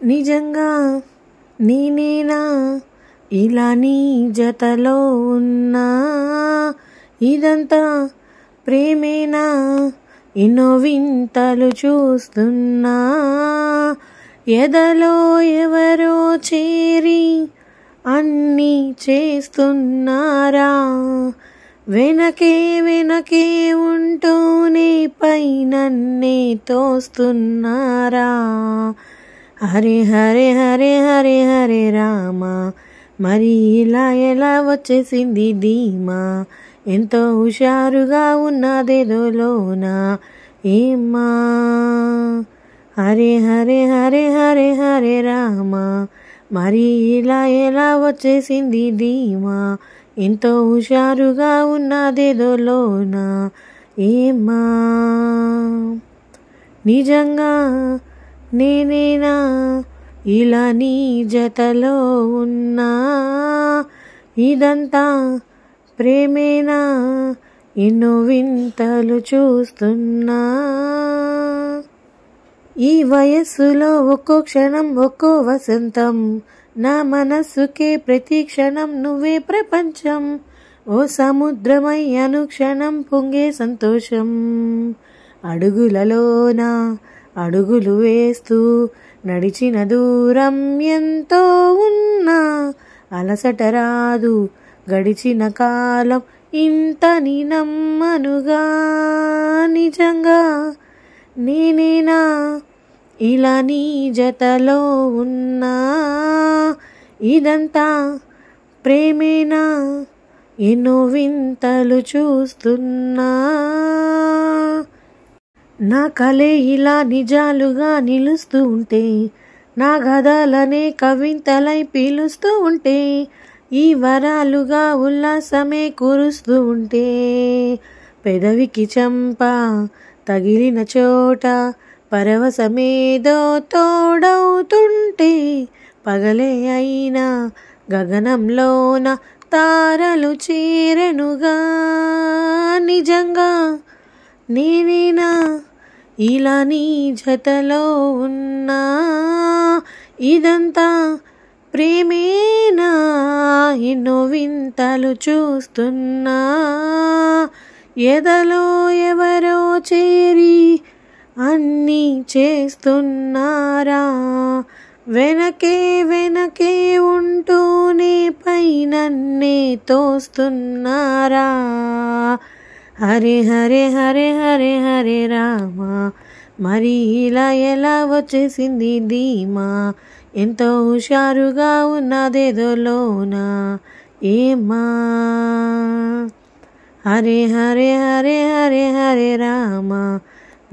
నిజంగా నేనేనా ఇలా నీ జతలో ఉన్నా, ఇదంతా ప్రేమేనా ఎన్నో వింతలు చూస్తున్నా, ఎదలో ఎవరో చేరి అన్నీ చేస్తున్నారా, వెనకే వెనకే ఉంటూనే పైనన్నే తోస్తున్నారా. హరే హరే హరే హరే హరే రామ, మరి ఇలా ఎలా వచ్చేసింది ధీమా, ఎంతో హుషారుగా ఉన్నదేదోలోన ఏమ్మా. హరే హరే హరే హరే హరే రామ, మరి ఇలా ఎలా వచ్చేసింది ధీమా, ఎంతో హుషారుగా ఉన్నదేదోలోన ఏమ్మా. నిజంగా నేనేనా ఇలా నీ జతలో ఉన్నా, ఇదంతా ప్రేమేనా ఎన్నో వింతలు చూస్తున్నా. ఈ వయస్సులో ఒక్కో క్షణం ఒక్కో వసంతం, నా మనస్సుకే ప్రతి క్షణం నువ్వే ప్రపంచం. ఓ సముద్రమై అనుక్షణం పొంగే సంతోషం, అడుగులలోన అడుగులు వేస్తూ నడిచిన దూరం ఎంతో ఉన్నా, అలసట రాదు గడిచిన కాలం ఇంతని నమ్మనుగా. నిజంగా నేనేనా ఇలా నీ జతలో ఉన్నా, ఇదంతా ప్రేమేనా ఎన్నో వింతలు చూస్తున్నా. నా కలే ఇలా నిజాలుగా నిలుస్తూ ఉంటే, నా గదాలనే కవింతలై పీలుస్తూ ఉంటే, ఈ వరాలుగా ఉల్లాసమే కురుస్తూ ఉంటే, పెదవికి చంప తగిలిన చోట పరవశమేదో తోడవుతుంటే, పగలే అయినా గగనంలోన తారలు చేరెనుగా. నిజంగా నేనేనా ఇలా నీ జతలో ఉన్నా, ఇదంతా ప్రేమేనా ఎన్నో వింతలు చూస్తున్నా, ఎదలో ఎవరో చేరి అన్నీ చేస్తున్నారా, వెనకే వెనకే ఉంటూనే పైనన్నే తోస్తున్నారా. హరే హరే హరే హరే హరే రామ, మరి ఇలా ఎలా వచ్చేసింది ధీమా, ఎంతో హుషారుగా ఉన్నదేదోలోన ఏమ్మా. హరే హరే హరే హరే హరే రామ,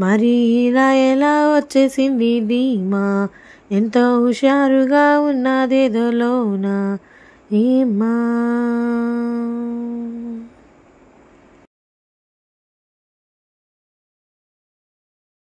మరి ఇలా ఎలా వచ్చేసింది ధీమా, ఎంతో హుషారుగా ఉన్నదేదోలోన ఏమ్మా.